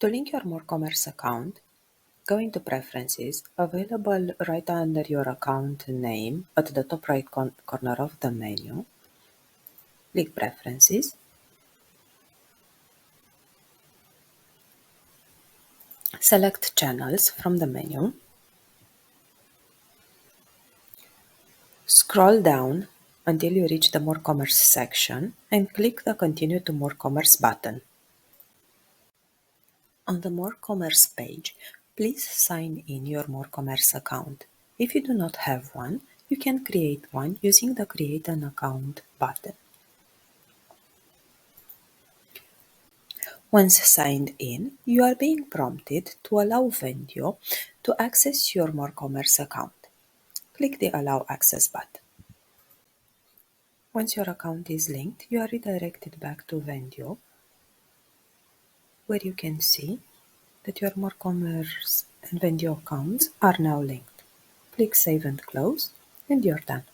To link your MoreCommerce account, go into Preferences, available right under your account name at the top right corner of the menu. Click Preferences. Select Channels from the menu. Scroll down until you reach the MoreCommerce section and click the Continue to MoreCommerce button. On the MoreCommerce page, please sign in your MoreCommerce account. If you do not have one, you can create one using the Create an Account button. Once signed in, you are being prompted to allow Vendio to access your MoreCommerce account. Click the Allow Access button. Once your account is linked, you are redirected back to Vendio, where you can see that your MoreCommerce and Vendio accounts are now linked. Click Save and Close, and you're done.